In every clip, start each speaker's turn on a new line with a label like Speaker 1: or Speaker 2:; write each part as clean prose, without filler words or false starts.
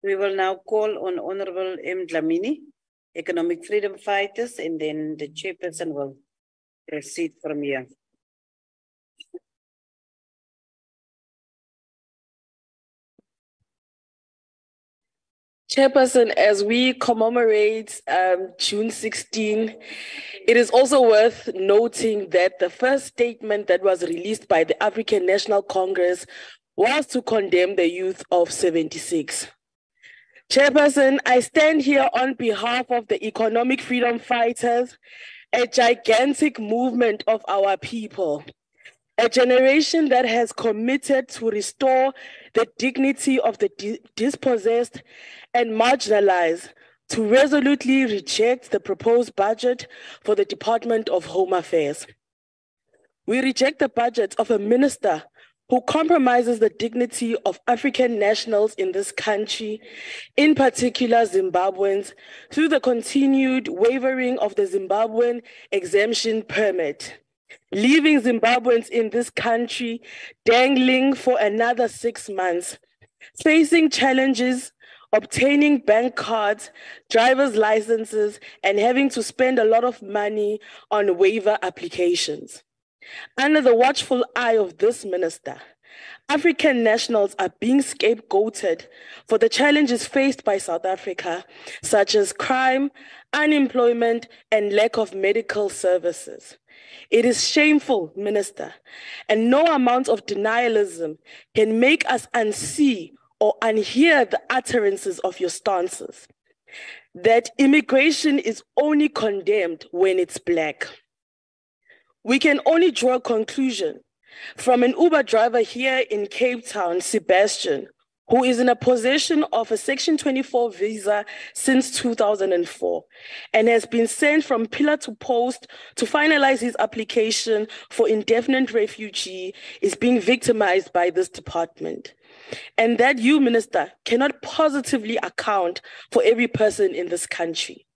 Speaker 1: We will now call on Honorable M. Dlamini, Economic Freedom Fighters, and then the chairperson will proceed from here.
Speaker 2: Chairperson, as we commemorate June 16, it is also worth noting that the first statement that was released by the African National Congress was to condemn the youth of 76. Chairperson, I stand here on behalf of the economic freedom fighters, a gigantic movement of our people, a generation that has committed to restore the dignity of the dispossessed and marginalized, to resolutely reject the proposed budget for the Department of Home Affairs. We reject the budget of a minister who compromises the dignity of African nationals in this country, in particular Zimbabweans, through the continued waivering of the Zimbabwean exemption permit, leaving Zimbabweans in this country dangling for another 6 months, facing challenges, obtaining bank cards, driver's licenses, and having to spend a lot of money on waiver applications. Under the watchful eye of this minister, African nationals are being scapegoated for the challenges faced by South Africa, such as crime, unemployment, and lack of medical services. It is shameful, Minister, and no amount of denialism can make us unsee or unhear the utterances of your stances, that immigration is only condemned when it's black. We can only draw a conclusion from an Uber driver here in Cape Town, Sebastian, who is in a possession of a Section 24 visa since 2004 and has been sent from pillar to post to finalize his application for indefinite refugee, is being victimized by this department. And that you, Minister, cannot positively account for every person in this country.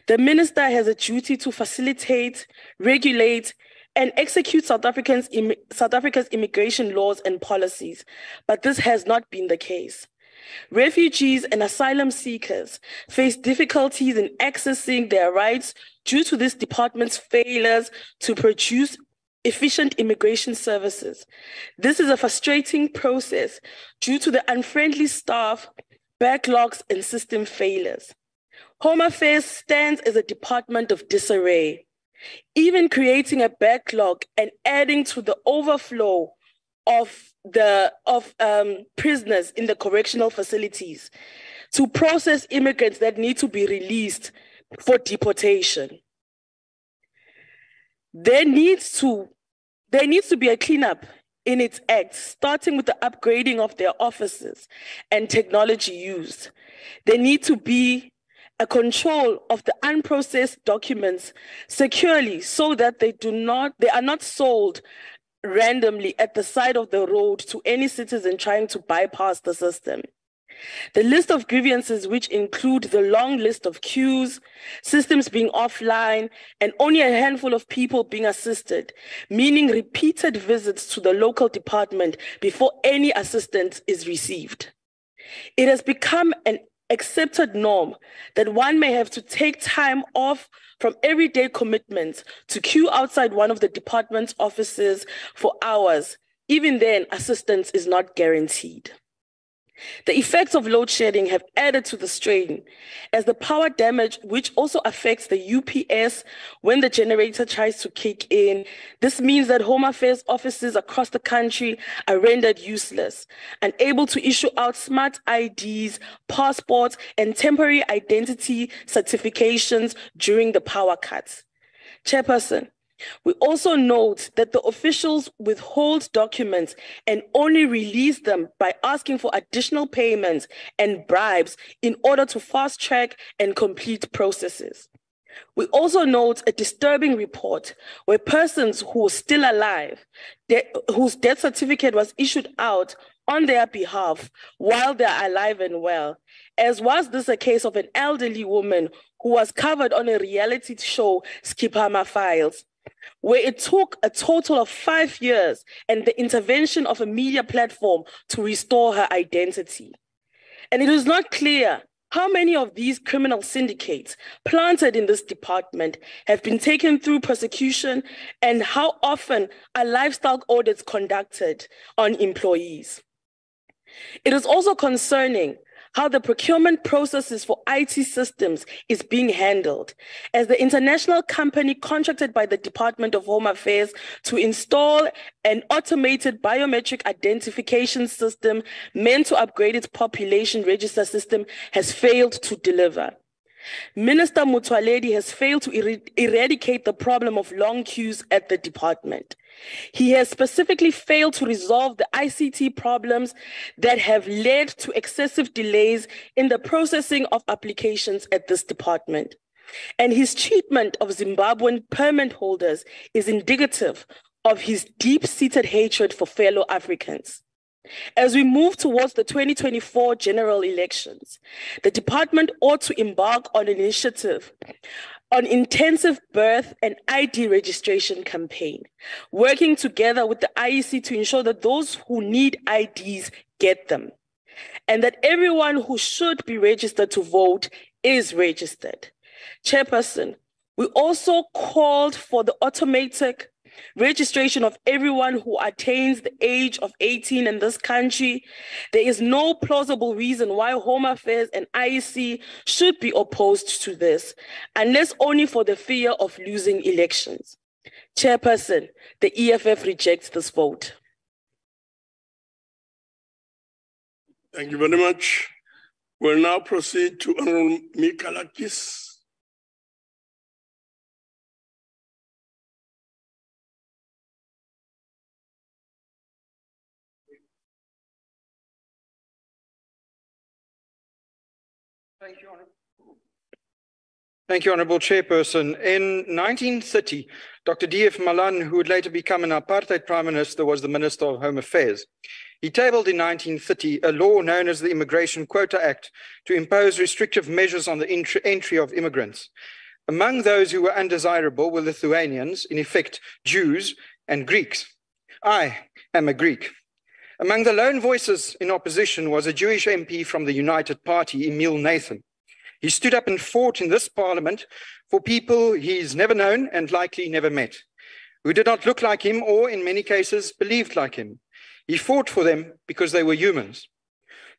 Speaker 2: The minister has a duty to facilitate, regulate, and execute South Africa's immigration laws and policies, but this has not been the case. Refugees and asylum seekers face difficulties in accessing their rights due to this department's failures to produce efficient immigration services. This is a frustrating process due to the unfriendly staff, backlogs, and system failures. Home Affairs stands as a department of disarray, even creating a backlog and adding to the overflow of prisoners in the correctional facilities to process immigrants that need to be released for deportation. There needs to be a cleanup in its act, starting with the upgrading of their offices and technology used. There need to be a control of the unprocessed documents securely so that they are not sold randomly at the side of the road to any citizen trying to bypass the system. The list of grievances, which include the long list of queues, systems being offline, and only a handful of people being assisted, meaning repeated visits to the local department before any assistance is received. It has become an accepted norm that one may have to take time off from everyday commitments to queue outside one of the department's offices for hours. Even then, assistance is not guaranteed. The effects of load shedding have added to the strain, as the power damage, which also affects the UPS when the generator tries to kick in. This means that Home Affairs offices across the country are rendered useless, unable to issue out smart IDs, passports, and temporary identity certifications during the power cuts. Chairperson, we also note that the officials withhold documents and only release them by asking for additional payments and bribes in order to fast track and complete processes. We also note a disturbing report where persons who are still alive, whose death certificate was issued out on their behalf while they're alive and well, as was this a case of an elderly woman who was covered on a reality show, Skipama Files, where it took a total of 5 years and the intervention of a media platform to restore her identity. And it is not clear how many of these criminal syndicates planted in this department have been taken through prosecution, and how often are lifestyle audits conducted on employees. It is also concerning how the procurement processes for IT systems is being handled, as the international company contracted by the Department of Home Affairs to install an automated biometric identification system meant to upgrade its population register system has failed to deliver. Minister Motsoaledi has failed to eradicate the problem of long queues at the department. He has specifically failed to resolve the ICT problems that have led to excessive delays in the processing of applications at this department. And his treatment of Zimbabwean permit holders is indicative of his deep-seated hatred for fellow Africans. As we move towards the 2024 general elections, the department ought to embark on an initiative on intensive birth and ID registration campaign, working together with the IEC to ensure that those who need IDs get them, and that everyone who should be registered to vote is registered. Chairperson, we also called for the automatic registration of everyone who attains the age of 18 in this country. There is no plausible reason why Home Affairs and IEC should be opposed to this, unless only for the fear of losing elections. Chairperson, the EFF rejects this vote.
Speaker 3: Thank you very much. We'll now proceed to Honorable Mikalakis.
Speaker 4: Thank you, Honourable Chairperson. In 1930, Dr. D.F. Malan, who would later become an apartheid Prime Minister, was the Minister of Home Affairs. He tabled in 1930 a law known as the Immigration Quota Act to impose restrictive measures on the entry of immigrants. Among those who were undesirable were Lithuanians, in effect Jews, and Greeks. I am a Greek. Among the lone voices in opposition was a Jewish MP from the United Party, Emil Nathan. He stood up and fought in this parliament for people he's never known and likely never met, who did not look like him or, in many cases, believed like him. He fought for them because they were humans.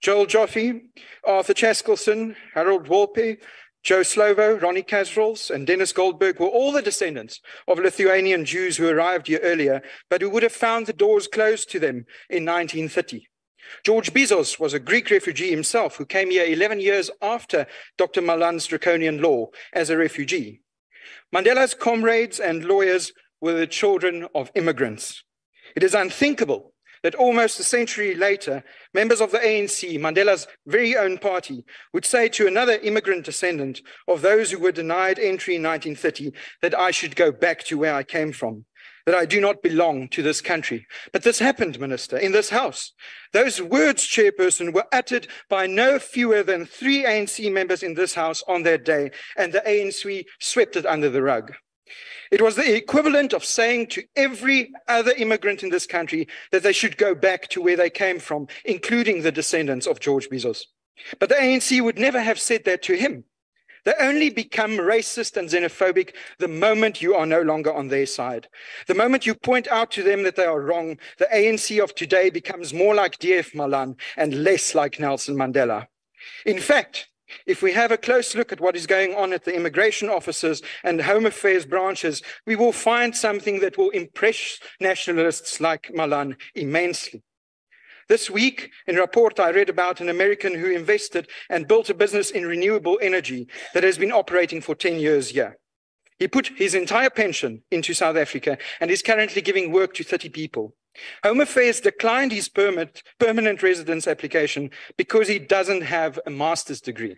Speaker 4: Joel Joffe, Arthur Chaskelson, Harold Wolpe, Joe Slovo, Ronnie Kasrils, and Dennis Goldberg were all the descendants of Lithuanian Jews who arrived here earlier, but who would have found the doors closed to them in 1930. George Bizos was a Greek refugee himself who came here 11 years after Dr. Malan's draconian law as a refugee. Mandela's comrades and lawyers were the children of immigrants. It is unthinkable that almost a century later, members of the ANC, Mandela's very own party, would say to another immigrant descendant of those who were denied entry in 1930 that I should go back to where I came from, that I do not belong to this country. But this happened, Minister, in this House. Those words, Chairperson, were uttered by no fewer than 3 ANC members in this House on that day, and the ANC swept it under the rug. It was the equivalent of saying to every other immigrant in this country that they should go back to where they came from, including the descendants of George Bizos. But the ANC would never have said that to him. They only become racist and xenophobic the moment you are no longer on their side. The moment you point out to them that they are wrong, the ANC of today becomes more like D.F. Malan and less like Nelson Mandela. In fact, if we have a close look at what is going on at the immigration offices and Home Affairs branches, we will find something that will impress nationalists like Malan immensely. This week, in a report, I read about an American who invested and built a business in renewable energy that has been operating for 10 years here. He put his entire pension into South Africa and is currently giving work to 30 people. Home Affairs declined his permanent residence application because he doesn't have a master's degree.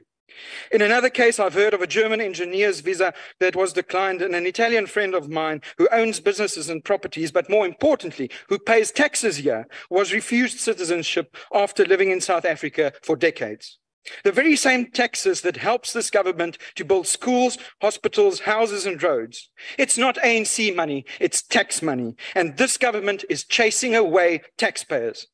Speaker 4: In another case, I've heard of a German engineer's visa that was declined, and an Italian friend of mine who owns businesses and properties, but more importantly, who pays taxes here, was refused citizenship after living in South Africa for decades. The very same taxes that helps this government to build schools, hospitals, houses, and roads. It's not ANC money, it's tax money. And this government is chasing away taxpayers.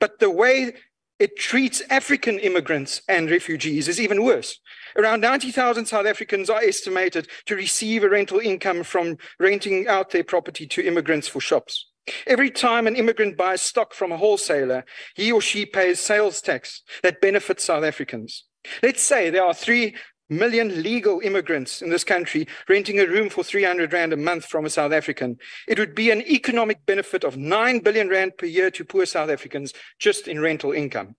Speaker 4: But the way It treats African immigrants and refugees as even worse. Around 90,000 South Africans are estimated to receive a rental income from renting out their property to immigrants for shops. Every time an immigrant buys stock from a wholesaler, he or she pays sales tax that benefits South Africans. Let's say there are 3 million legal immigrants in this country renting a room for 300 Rand a month from a South African. It would be an economic benefit of 9 billion Rand per year to poor South Africans just in rental income.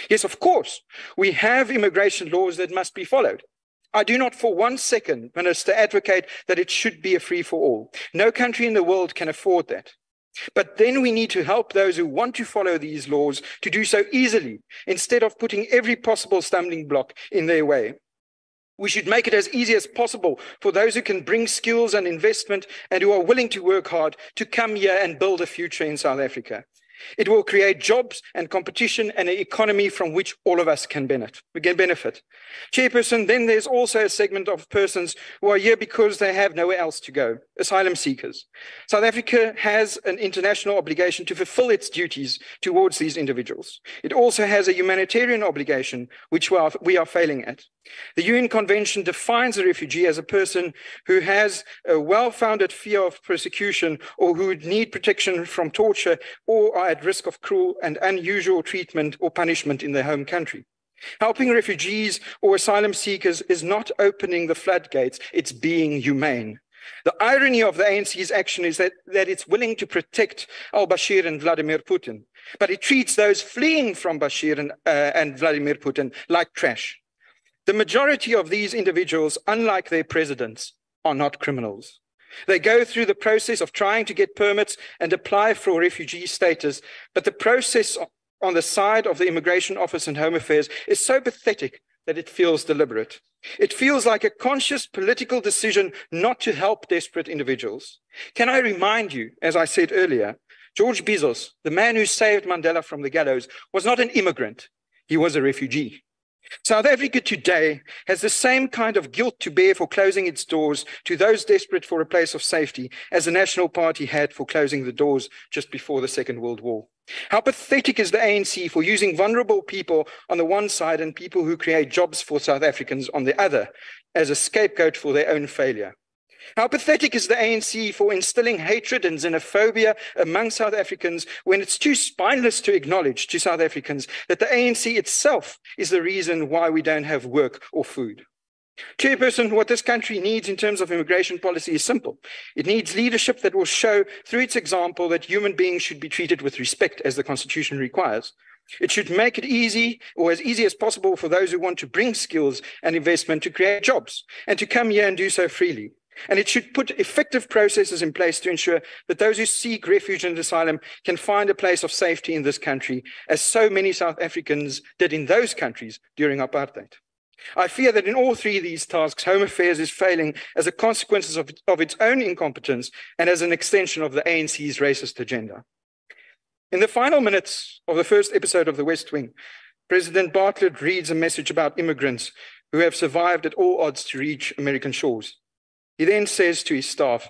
Speaker 4: Yes, of course, we have immigration laws that must be followed. I do not for one second, Minister, advocate that it should be a free-for-all. No country in the world can afford that. But then we need to help those who want to follow these laws to do so easily, instead of putting every possible stumbling block in their way. We should make it as easy as possible for those who can bring skills and investment and who are willing to work hard to come here and build a future in South Africa. It will create jobs and competition and an economy from which all of us can benefit. Chairperson, then there's also a segment of persons who are here because they have nowhere else to go, asylum seekers. South Africa has an international obligation to fulfill its duties towards these individuals. It also has a humanitarian obligation, which we are failing at. The UN Convention defines a refugee as a person who has a well-founded fear of persecution or who would need protection from torture or are at risk of cruel and unusual treatment or punishment in their home country. Helping refugees or asylum seekers is not opening the floodgates, it's being humane. The irony of the ANC's action is that it's willing to protect al-Bashir and Vladimir Putin, but it treats those fleeing from Bashir and Vladimir Putin like trash. The majority of these individuals, unlike their presidents, are not criminals. They go through the process of trying to get permits and apply for refugee status, but the process on the side of the Immigration Office and Home Affairs is so pathetic that it feels deliberate. It feels like a conscious political decision not to help desperate individuals. Can I remind you, as I said earlier, George Bizos, the man who saved Mandela from the gallows, was not an immigrant. He was a refugee. South Africa today has the same kind of guilt to bear for closing its doors to those desperate for a place of safety as the National Party had for closing the doors just before the Second World War. How pathetic is the ANC for using vulnerable people on the one side and people who create jobs for South Africans on the other as a scapegoat for their own failure. How pathetic is the ANC for instilling hatred and xenophobia among South Africans when it's too spineless to acknowledge to South Africans that the ANC itself is the reason why we don't have work or food. Chairperson, what this country needs in terms of immigration policy is simple. It needs leadership that will show through its example that human beings should be treated with respect as the Constitution requires. It should make it easy or as easy as possible for those who want to bring skills and investment to create jobs and to come here and do so freely. And it should put effective processes in place to ensure that those who seek refuge and asylum can find a place of safety in this country, as so many South Africans did in those countries during apartheid. I fear that in all three of these tasks, Home Affairs is failing as a consequence of its own incompetence and as an extension of the ANC's racist agenda. In the final minutes of the first episode of The West Wing, President Bartlett reads a message about immigrants who have survived at all odds to reach American shores. He then says to his staff,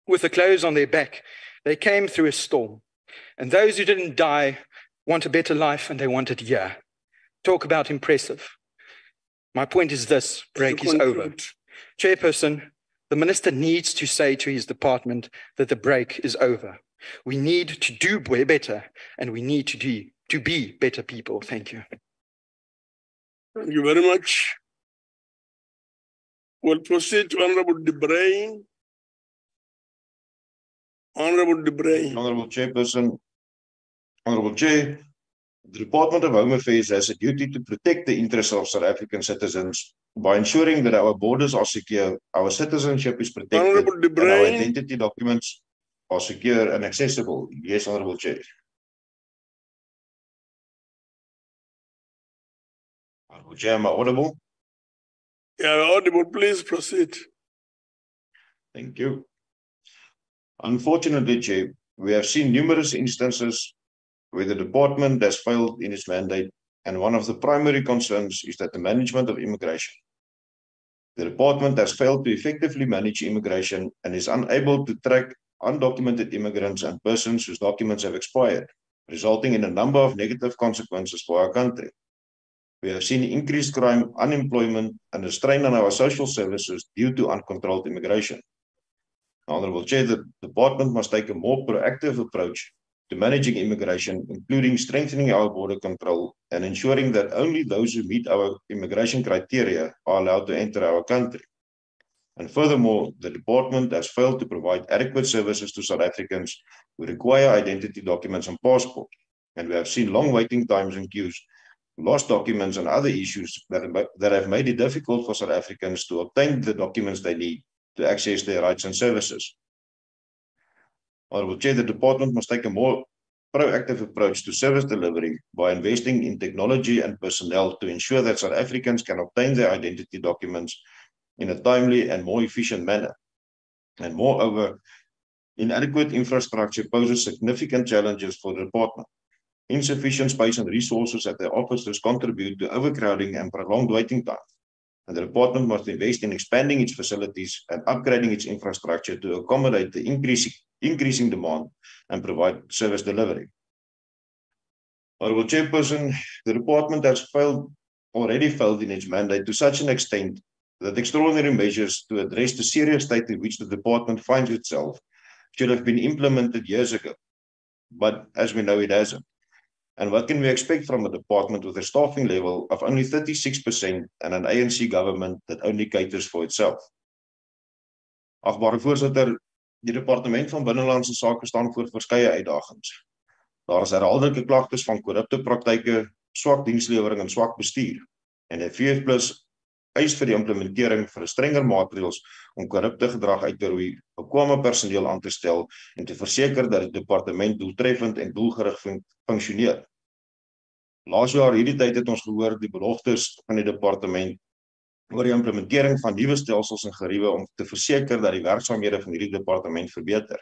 Speaker 4: with the clothes on their back, they came through a storm. And those who didn't die want a better life and they want it here. Talk about impressive. My point is this, break is over. Chairperson, the minister needs to say to his department that the break is over. We need to do better and we need to be better people. Thank you.
Speaker 3: Thank you very much. We'll proceed to Honorable De Bruin. Honorable De Bruin.
Speaker 5: Honorable Chairperson, Honorable Chair, the Department of Home Affairs has a duty to protect the interests of South African citizens by ensuring that our borders are secure, our citizenship is protected, and our identity documents are secure and accessible. Yes, Honorable Chair. Honorable Chair, am I audible?
Speaker 3: Yeah, audible. Please proceed.
Speaker 5: Thank you. Unfortunately, Chair, we have seen numerous instances where the department has failed in its mandate, and one of the primary concerns is that the management of immigration. The department has failed to effectively manage immigration and is unable to track undocumented immigrants and persons whose documents have expired. resulting in a number of negative consequences for our country. We have seen increased crime, unemployment, and a strain on our social services due to uncontrolled immigration. Honourable Chair, the Department must take a more proactive approach to managing immigration, including strengthening our border control and ensuring that only those who meet our immigration criteria are allowed to enter our country. And furthermore, the Department has failed to provide adequate services to South Africans who require identity documents and passport. And we have seen long waiting times and queues, lost documents and other issues that have made it difficult for South Africans to obtain the documents they need to access their rights and services. Honourable Chair, the Department must take a more proactive approach to service delivery by investing in technology and personnel to ensure that South Africans can obtain their identity documents in a timely and more efficient manner. And moreover, inadequate infrastructure poses significant challenges for the Department. Insufficient space and resources at their offices contribute to overcrowding and prolonged waiting time. And the Department must invest in expanding its facilities and upgrading its infrastructure to accommodate the increasing demand and provide service delivery. Honourable Chairperson, the Department has already failed in its mandate to such an extent that extraordinary measures to address the serious state in which the Department finds itself should have been implemented years ago. But as we know, it hasn't. And what can we expect from a department with a staffing level of only 36% and an ANC government that only caters for itself? Agbare Voorsitter, die Departement van Binnelandse Sake staan voor verskeie uitdagings. Daar is herhaaldelike klagtes van korrupte praktyke, swak dienslewering en swak bestuur. En die VF+ eis vir die implementering vir strenger maatreëls om korrupte gedrag uit te roei, bekwame personeel aan te stel en te verseker dat die departement doeltreffend en doelgerig funksioneer. Laas jaar hierdie tyd het ons gehoor die beloftes van die departement oor die implementering van nuwe stelsels en geriewe om te verseker dat die werksaamhede van hierdie departement verbeter.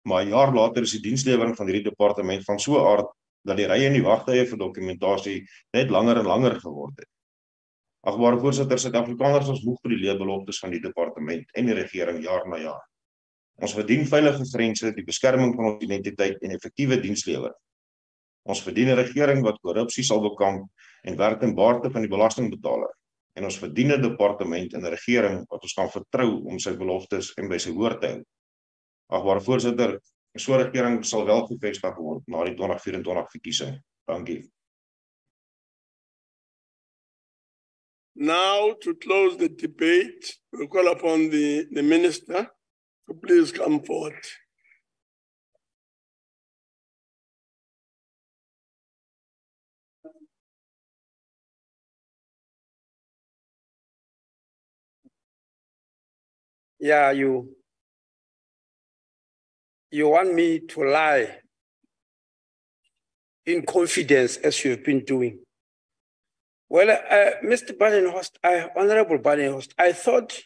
Speaker 5: Maar 'n jaar later is die dienslewering van hierdie departement van so 'n aard dat die rye en die wagtye vir dokumentasie net langer en langer geword het. Agbare Voorsitter, Suid-Afrikaners is moeg vir die leebeloftes van die departement en die regering jaar na jaar. Ons verdien veilige grense, die beskerming van ons identiteit en effektiewe dienslewering. Ons verdien 'n regering wat korrupsie sal bekamp en werk ten baate van die belastingbetaler. En ons verdien 'n departement en 'n regering wat ons kan vertrou om sy beloftes en by sy woord te hou. Agbare Voorsitter, so 'n regering sal wel gevestig word na die 2024 verkiesing. Dankie.
Speaker 3: Now, to close the debate, we call upon the Minister to please come forward.
Speaker 6: Yeah, you want me to lie in confidence as you've been doing. Well, Mr. Badenhorst, Honorable Badenhorst, I thought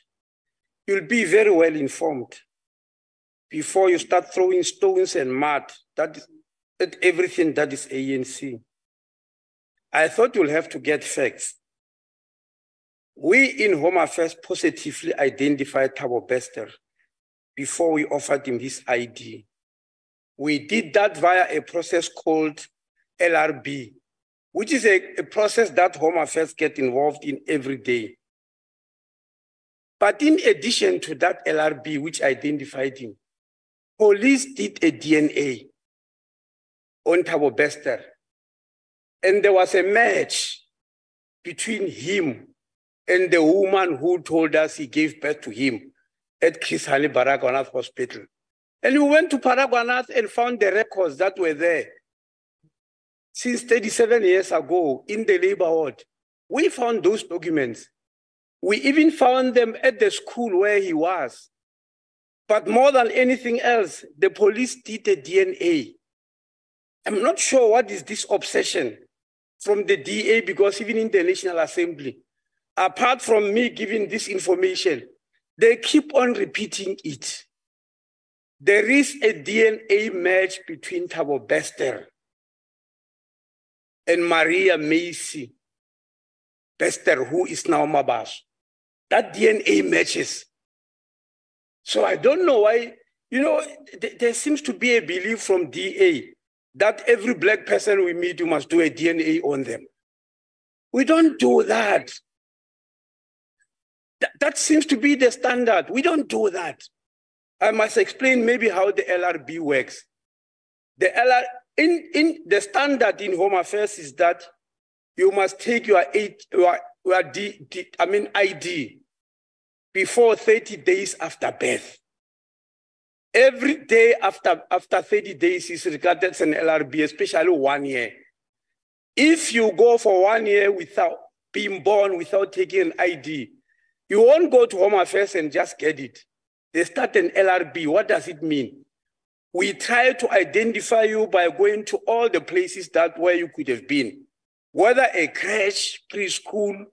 Speaker 6: you'll be very well informed before you start throwing stones and mud at everything that is ANC. I thought you'll have to get facts. We in Home Affairs positively identified Thabo Bester before we offered him his ID. We did that via a process called LRB, which is a process that Home Affairs get involved in every day. But in addition to that LRB, which identified him, police did a DNA on Thabo Bester. And there was a match between him and the woman who told us he gave birth to him at Chris Hani Baragwanath Hospital. And we went to Baragwanath and found the records that were there. Since 37 years ago in the labor ward, we found those documents. We even found them at the school where he was. But more than anything else, the police did a DNA. I'm not sure what is this obsession from the DA, because even in the National Assembly, apart from me giving this information, they keep on repeating it. There is a DNA match between Thabo Bester and Maria Macy Bester, who is now Mabaso. That DNA matches. So I don't know why, there seems to be a belief from DA that every black person we meet, you must do a DNA on them. We don't do that. That seems to be the standard. We don't do that. I must explain maybe how the LRB works. The standard in Home Affairs is that you must take your ID before 30 days after birth. Every day after 30 days is regarded as an LRB, especially 1 year. If you go for 1 year without being born, without taking an ID, you won't go to Home Affairs and just get it. They start an LRB. What does it mean? We try to identify you by going to all the places where you could have been, whether a crèche, preschool,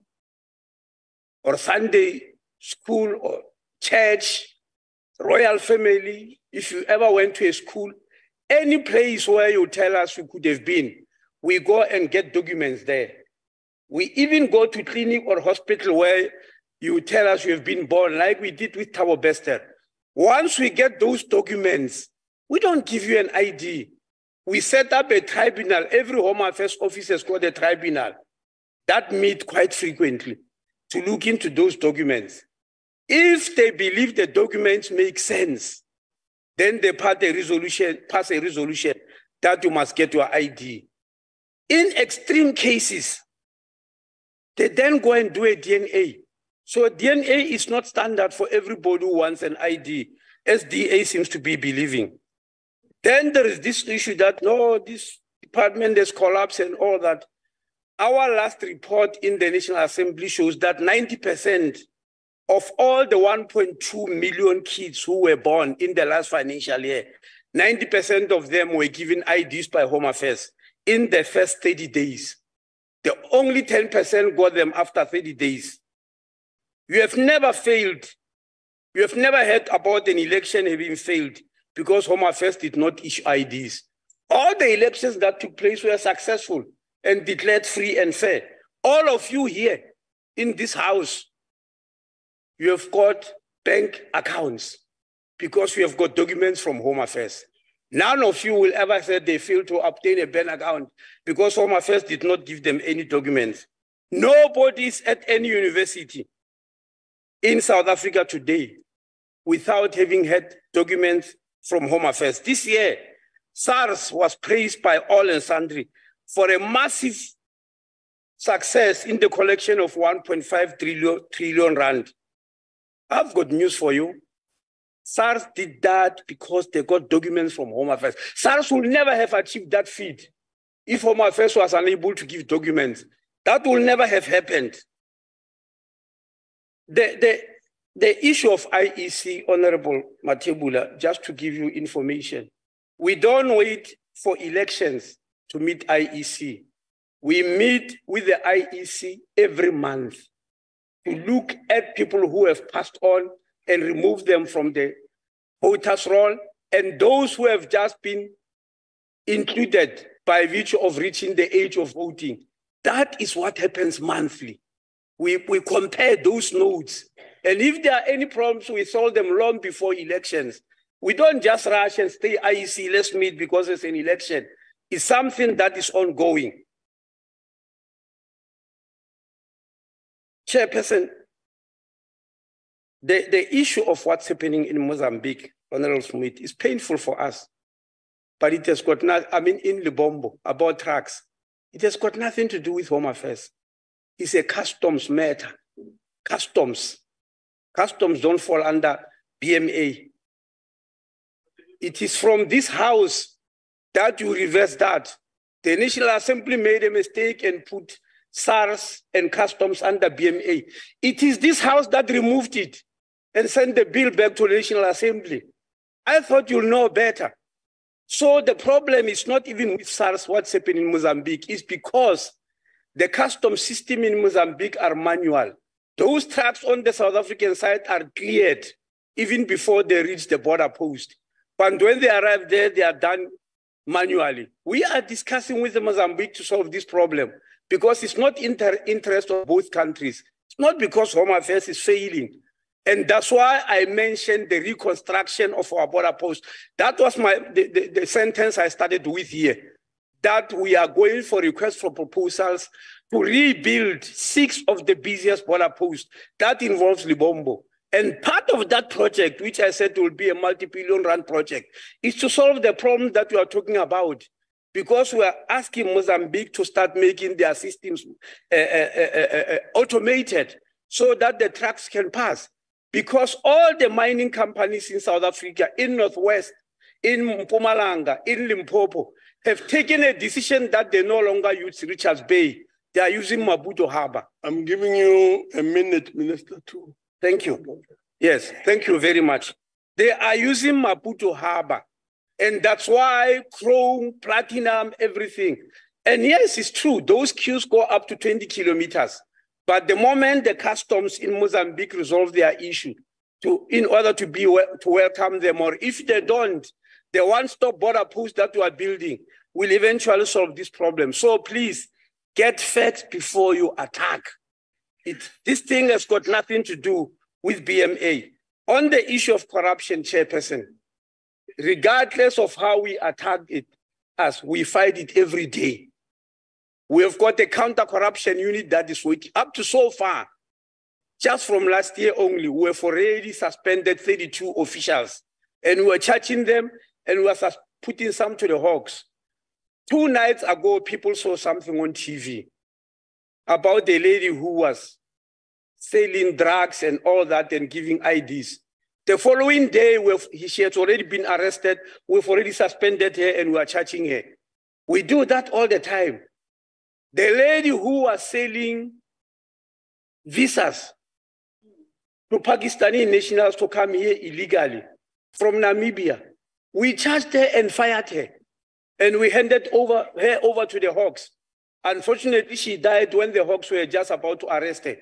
Speaker 6: or Sunday school, or church, royal family. If you ever went to a school, any place where you tell us you could have been, we go and get documents there. We even go to clinic or hospital where you tell us you have been born, like we did with Thabo Bester. Once we get those documents, we don't give you an ID. We set up a tribunal. Every Home Affairs office has got a tribunal that meet quite frequently to look into those documents. If they believe the documents make sense, then they pass a resolution that you must get your ID. In extreme cases, they then go and do a DNA. So DNA is not standard for everybody who wants an ID, as DA seems to be believing. Then there is this issue that, no, this department has collapsed and all that. Our last report in the National Assembly shows that 90% of all the 1.2 million kids who were born in the last financial year, 90% of them were given IDs by Home Affairs in the first 30 days. The only 10% got them after 30 days. You have never failed. You have never heard about an election having failed because Home Affairs did not issue IDs. All the elections that took place were successful and declared free and fair. All of you here in this house, you have got bank accounts because you have got documents from Home Affairs. None of you will ever say they failed to obtain a bank account because Home Affairs did not give them any documents. Nobody is at any university in South Africa today without having had documents from Home Affairs. This year, SARS was praised by all and sundry for a massive success in the collection of 1.5 trillion rand. I've got news for you. SARS did that because they got documents from Home Affairs. SARS will never have achieved that feat if Home Affairs was unable to give documents. That will never have happened. The issue of IEC, Honorable Matebula, just to give you information, we don't wait for elections to meet IEC. We meet with the IEC every month to look at people who have passed on and remove them from the voters' roll, and those who have just been included by virtue of reaching the age of voting. That is what happens monthly. We compare those notes. And if there are any problems, we solve them long before elections. We don't just rush and stay IEC, let's meet because it's an election. It's something that is ongoing. Chairperson, the issue of what's happening in Mozambique, Honorable Smith, is painful for us. But it has got nothing, in Libombo, about trucks, it has got nothing to do with Home Affairs. It's a customs matter. Customs don't fall under BMA. It is from this house that you reverse that. The National Assembly made a mistake and put SARS and customs under BMA. It is this house that removed it and sent the bill back to the National Assembly. I thought you'll know better. So the problem is not even with SARS, what's happening in Mozambique, it's because the customs system in Mozambique are manual. Those trucks on the South African side are cleared even before they reach the border post. But when they arrive there, they are done manually. We are discussing with Mozambique to solve this problem because it's not interest of both countries. It's not because Home Affairs is failing. And that's why I mentioned the reconstruction of our border post. That was the sentence I started with here, that we are going for requests for proposals to rebuild 6 of the busiest border posts. That involves Libombo. And part of that project, which I said will be a multi-billion rand project, is to solve the problem that we are talking about. Because we are asking Mozambique to start making their systems automated so that the trucks can pass. Because all the mining companies in South Africa, in Northwest, in Mpumalanga, in Limpopo, have taken a decision that they no longer use Richards Bay. They are using Maputo Harbor.
Speaker 3: I'm giving you a minute, Minister, too.
Speaker 6: Thank you. Yes, thank you very much. They are using Maputo Harbor. And that's why chrome, platinum, everything. And yes, it's true. Those queues go up to 20 kilometers. But the moment the customs in Mozambique resolve their issue, in order to welcome them, or if they don't, the one-stop border post that we are building will eventually solve this problem. So please, get facts before you attack. This thing has got nothing to do with BMA. On the issue of corruption, Chairperson, regardless of how we attack it, as we fight it every day, we have got a counter-corruption unit that is working up to so far. Just from last year only, we have already suspended 32 officials, and we are charging them, and we are putting some to the hogs. 2 nights ago, people saw something on TV about the lady who was selling drugs and all that and giving IDs. The following day, she had already been arrested. We've already suspended her and we are charging her. We do that all the time. The lady who was selling visas to Pakistani nationals to come here illegally from Namibia, we charged her and fired her. And we handed her over to the Hawks. Unfortunately, she died when the Hawks were just about to arrest her.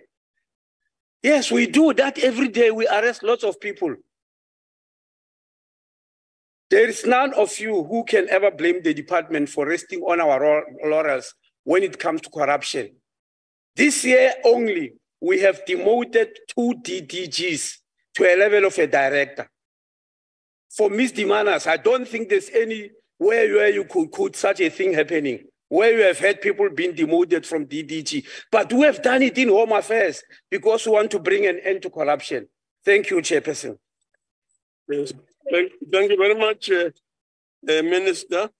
Speaker 6: Yes, we do that every day. We arrest lots of people. There is none of you who can ever blame the department for resting on our laurels when it comes to corruption. This year only, we have demoted 2 DDGs to a level of a director. For misdemeanors, I don't think there's any where you could such a thing happening, where you have had people being demoted from DDG. But we have done it in Home Affairs because we want to bring an end to corruption. Thank you, Chairperson.
Speaker 3: Yes. Thank you very much, Minister.